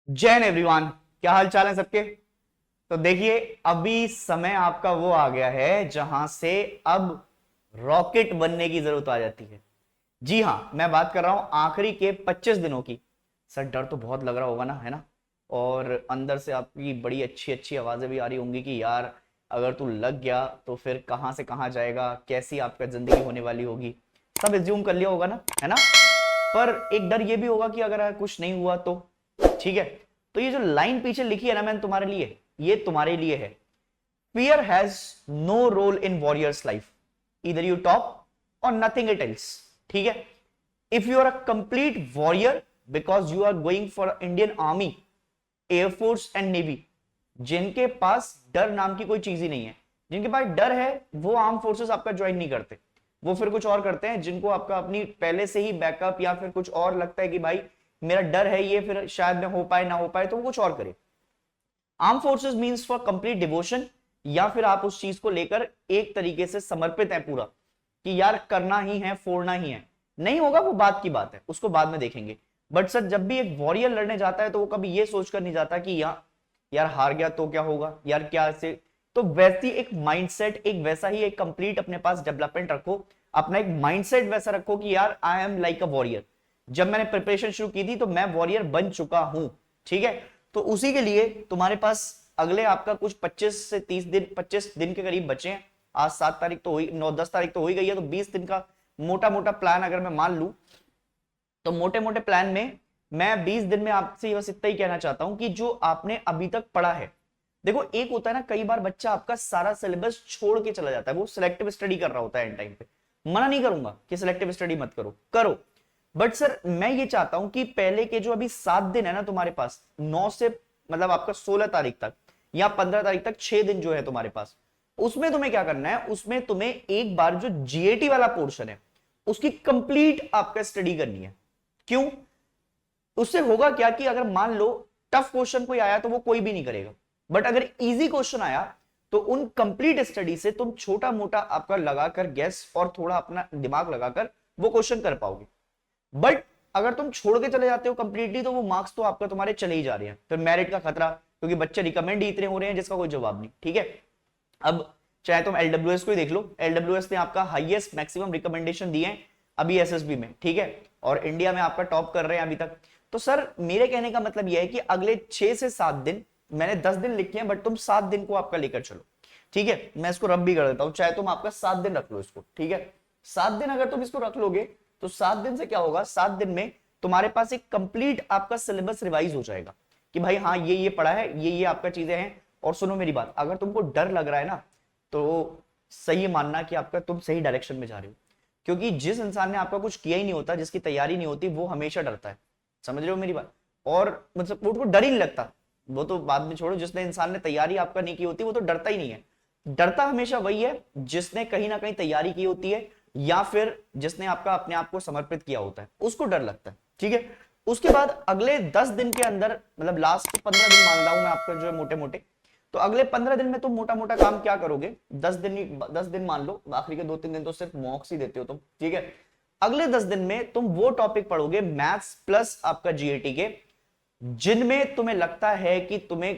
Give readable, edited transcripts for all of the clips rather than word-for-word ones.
जय हिंद एवरीवन। क्या हाल चाल है सबके। तो देखिए, अभी समय आपका वो आ गया है जहां से अब रॉकेट बनने की जरूरत आ जाती है। जी हां, मैं बात कर रहा हूं आखिरी के 25 दिनों की। सर डर तो बहुत लग रहा होगा ना, है ना। और अंदर से आपकी बड़ी अच्छी अच्छी आवाजें भी आ रही होंगी कि यार अगर तू लग गया तो फिर कहां से कहां जाएगा, कैसी आपका जिंदगी होने वाली होगी। सब एज्यूम कर लिया होगा ना, है ना। पर एक डर ये भी होगा कि अगर कुछ नहीं हुआ तो ठीक है। तो ये जो लाइन पीछे लिखी है ना मैंने तुम्हारे लिए, ये तुम्हारे लिए है। Fear has no role in warriors life, इधर यू टॉप और नथिंग इट एल्स। ठीक है। If you are a complete warrior because you are going for Indian army, air force and navy, जिनके पास डर नाम की कोई चीज ही नहीं है, जिनके पास डर है वो आर्म फोर्सेस आपका ज्वाइन नहीं करते। वो फिर कुछ और करते हैं, जिनको आपका अपनी पहले से ही बैकअप या फिर कुछ और लगता है कि भाई मेरा डर है ये, फिर शायद मैं हो पाए ना हो पाए, तो वो कुछ और करे। Arm forces means for complete devotion, या फिर आप उस चीज को लेकर एक तरीके से समर्पित है पूरा, कि यार करना ही है, फोड़ना ही है। नहीं होगा वो बात की बात है, उसको बाद में देखेंगे। बट सर जब भी एक वॉरियर लड़ने जाता है तो वो कभी ये सोचकर नहीं जाता कि यार हार गया तो क्या होगा, यार क्या से। तो वैसी एक माइंडसेट, एक वैसा ही एक कंप्लीट अपने पास डेवलपमेंट रखो, अपना एक माइंडसेट वैसा रखो कि यार I am like a warrior. जब मैंने प्रिपरेशन शुरू की थी तो मैं वॉरियर बन चुका हूं। ठीक है। तो उसी के लिए तुम्हारे पास अगले आपका कुछ 25 से 30 दिन, 25 दिन के करीब बचे हैं। आज 7 तारीख तो हुई, 9 10 तारीख तो हो ही गई है, तो 20 दिन का मोटा मोटा प्लान अगर मैं मान लूं, तो मोटे मोटे प्लान में मैं 20 दिन में आपसे बस इतना ही कहना चाहता हूं कि जो आपने अभी तक पढ़ा है। देखो एक होता है ना, कई बार बच्चा आपका सारा सिलेबस छोड़ के चला जाता है, वो सिलेक्टिव स्टडी कर रहा होता है एंड टाइम पे। मना नहीं करूंगा कि सिलेक्टिव स्टडी मत करो, करो। बट सर मैं ये चाहता हूं कि पहले के जो अभी 7 दिन है ना तुम्हारे पास, 9 से मतलब आपका 16 तारीख तक या 15 तारीख तक, 6 दिन जो है तुम्हारे पास, उसमें तुम्हें क्या करना है, उसमें तुम्हें एक बार जो जीएटी वाला पोर्शन है उसकी कंप्लीट आपका स्टडी करनी है। क्यों? उससे होगा क्या कि अगर मान लो टफ क्वेश्चन कोई आया तो वो कोई भी नहीं करेगा, बट अगर इजी क्वेश्चन आया तो उन कंप्लीट स्टडी से तुम छोटा मोटा आपका लगाकर गैस और थोड़ा अपना दिमाग लगाकर वो क्वेश्चन कर पाओगे। बट अगर तुम छोड़ के चले जाते हो कंप्लीटली तो वो मार्क्स तो आपका तुम्हारे चले ही जा रहे हैं, फिर मेरिट का खतरा, क्योंकि बच्चे रिकमेंड ही इतने हो रहे हैं जिसका कोई जवाब नहीं। ठीक है। अब चाहे तुम एलडब्ल्यूएस को ही देख लो, एलडब्ल्यूएस ने आपका हाईएस्ट मैक्सिमम रिकमेंडेशन दिए हैं अभी एसएसबी में। ठीक है। और इंडिया में आपका टॉप कर रहे हैं अभी तक। तो सर मेरे कहने का मतलब यह है कि अगले 6 से 7 दिन, मैंने 10 दिन लिखे हैं बट तुम 7 दिन को आपका लेकर चलो। ठीक है। मैं इसको रब भी कर देता हूं, चाहे तुम आपका 7 दिन रख लो इसको। ठीक है। 7 दिन अगर तुम इसको रख लोगे तो 7 दिन से क्या होगा, 7 दिन में तुम्हारे पास एक कंप्लीट आपका सिलेबस रिवाइज हो जाएगा कि भाई हाँ ये पढ़ा है, ये आपका चीजें हैं। और सुनो मेरी बात, अगर तुमको डर लग रहा है ना तो सही मानना कि आपका तुम सही डायरेक्शन में जा रहे हो। क्योंकि जिस इंसान ने आपका कुछ किया ही नहीं होता, जिसकी तैयारी नहीं होती, वो हमेशा डरता है। समझ रहे हो मेरी बात। और मतलब वो डर ही नहीं लगता, वो तो बाद में छोड़ो, जिसने इंसान ने तैयारी आपका नहीं की होती वो तो डरता ही नहीं है। डरता हमेशा वही है जिसने कहीं ना कहीं तैयारी की होती है, या फिर जिसने आपका अपने आप को समर्पित किया होता है, उसको डर लगता है। ठीक है। उसके बाद अगले 10 दिन के अंदर, मतलब लास्ट 15 दिन मान रहा हूं मैं आपका जो है मोटे मोटे, तो अगले 15 दिन में तुम मोटा मोटा काम क्या करोगे, 10 दिन मान लो, आखिरी के 2 3 दिन तो सिर्फ मॉक्स ही देते हो तुम। ठीक है। अगले 10 दिन में तुम वो टॉपिक पढ़ोगे मैथ्स प्लस आपका जीएटी के, जिनमें तुम्हें लगता है कि तुम्हें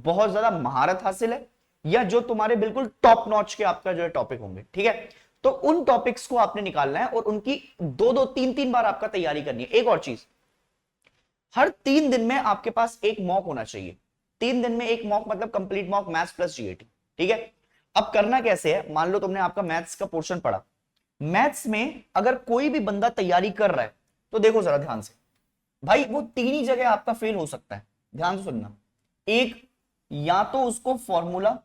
बहुत ज्यादा महारत हासिल है, या जो तुम्हारे बिल्कुल टॉप नॉच के आपका जो है टॉपिक होंगे। ठीक है। तो उन टॉपिक्स को आपने निकालना है और उनकी 2 2 3 3 बार आपका तैयारी करनी है। एक और चीज, हर 3 दिन में आपके पास एक मॉक होना चाहिए। 3 दिन में एक मॉक मतलब complete mock maths plus GAT. ठीक है। अब करना कैसे है, मान लो तुमने आपका मैथ्स का पोर्शन पढ़ा, मैथ्स में अगर कोई भी बंदा तैयारी कर रहा है तो देखो जरा ध्यान से, भाई वो 3 ही जगह आपका फेल हो सकता है। ध्यान से सुनना। एक, या तो उसको फॉर्मूला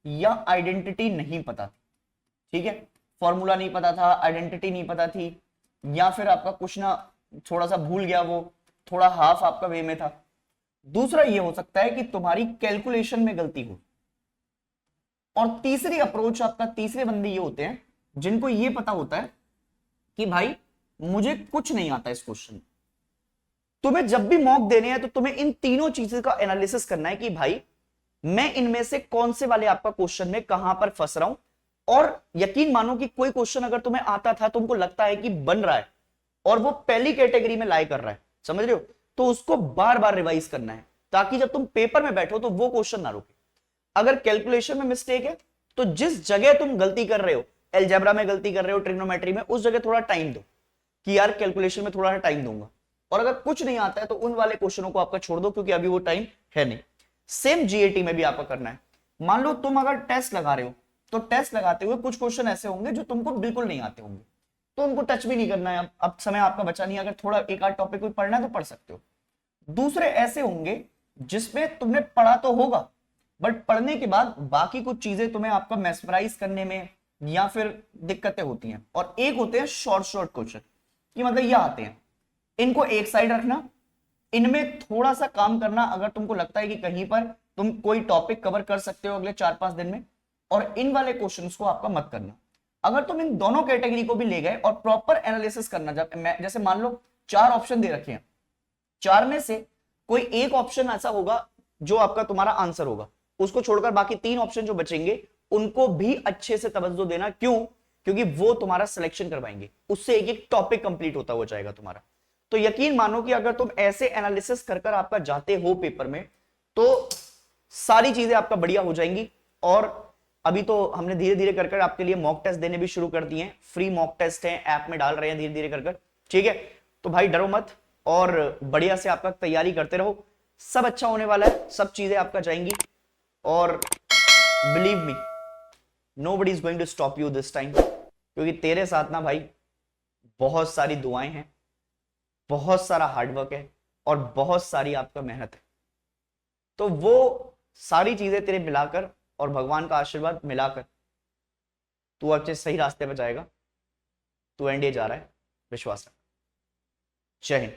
या आइडेंटिटी नहीं पता थी। ठीक है। फॉर्मूला नहीं पता था, आइडेंटिटी नहीं पता थी, या फिर आपका कुछ ना थोड़ा सा भूल गया, वो थोड़ा हाफ आपका वे में था। दूसरा ये हो सकता है कि तुम्हारी कैलकुलेशन में गलती हो। और तीसरी अप्रोच आपका, तीसरे बंदे ये होते हैं जिनको ये पता होता है कि भाई मुझे कुछ नहीं आता इस क्वेश्चन। तुम्हें जब भी मॉक देने हैं तो तुम्हें इन तीनों चीजों का एनालिसिस करना है कि भाई मैं इनमें से कौन से वाले आपका क्वेश्चन में कहां पर फंस रहा हूं। और यकीन मानो कि कोई क्वेश्चन अगर तुम्हें आता था, तुमको लगता है कि बन रहा है, और वो पहली कैटेगरी में लाई कर रहा है, समझ रहे हो, तो उसको बार बार रिवाइज करना है, ताकि जब तुम पेपर में बैठो तो वो क्वेश्चन ना रुके। अगर कैलकुलेशन में मिस्टेक है तो जिस जगह तुम गलती कर रहे हो, एलजेब्रा में गलती कर रहे हो, ट्रिग्नोमेट्री में, उस जगह थोड़ा टाइम दो कि यार कैलकुलेशन में थोड़ा टाइम दूंगा। और अगर कुछ नहीं आता है तो उन वाले क्वेश्चनों को आपका छोड़ दो, क्योंकि अभी वो टाइम है नहीं। सेम जीएटी में भी आपका करना है। मान लो तुम अगर टेस्ट लगा रहे हो तो टेस्ट लगाते हुए कुछ क्वेश्चन ऐसे होंगे जो तुमको बिल्कुल नहीं आते होंगे, तो उनको टच भी नहीं करना है। अब समय आपका बचा नहीं, अगर थोड़ा एक आध टॉपिक कोई पढ़ना है तो पढ़ सकते हो। दूसरे ऐसे होंगे जिसमें तुमने पढ़ा तो होगा, बट पढ़ने के बाद बाकी कुछ चीजें तुम्हें आपका मेस्मराइज करने में या फिर दिक्कतें होती हैं। और एक होते हैं शॉर्ट शॉर्ट क्वेश्चन, कि मतलब ये आते हैं, इनको एक साइड रखना, इनमें थोड़ा सा काम करना अगर तुमको लगता है कि कहीं पर तुम कोई टॉपिक कवर कर सकते हो अगले 4-5 दिन में, और इन वाले क्वेश्चंस को आपका मत करना। अगर तुम इन दोनों कैटेगरी को भी ले गए और प्रॉपर एनालिसिस करना, जैसे मान लो 4 ऑप्शन दे रखे हैं, 4 में से कोई एक ऑप्शन ऐसा होगा जो आपका तुम्हारा आंसर होगा, उसको छोड़कर बाकी 3 ऑप्शन जो बचेंगे उनको भी अच्छे से तवज्जो देना। क्यों? क्योंकि वो तुम्हारा सिलेक्शन करवाएंगे, उससे एक एक टॉपिक कंप्लीट होता हुआ जाएगा तुम्हारा। तो यकीन मानो कि अगर तुम ऐसे एनालिसिस कर कर आपका जाते हो पेपर में, तो सारी चीजें आपका बढ़िया हो जाएंगी। और अभी तो हमने धीरे धीरे कर आपके लिए मॉक टेस्ट देने भी शुरू कर दिए हैं, फ्री मॉक टेस्ट हैं, ऐप में डाल रहे हैं धीरे धीरे कर। ठीक है, तो भाई डरो मत और बढ़िया से आपका तैयारी करते रहो, सब अच्छा होने वाला है, सब चीजें आपका जाएंगी। और believe me, nobody is going to stop you this time, क्योंकि तेरे साथ ना भाई बहुत सारी दुआएं हैं, बहुत सारा हार्डवर्क है और बहुत सारी आपका मेहनत है। तो वो सारी चीजें तेरे मिलाकर और भगवान का आशीर्वाद मिलाकर तू अच्छे सही रास्ते पर जाएगा। तू एनडीए जा रहा है, विश्वास रख। जय हिंद।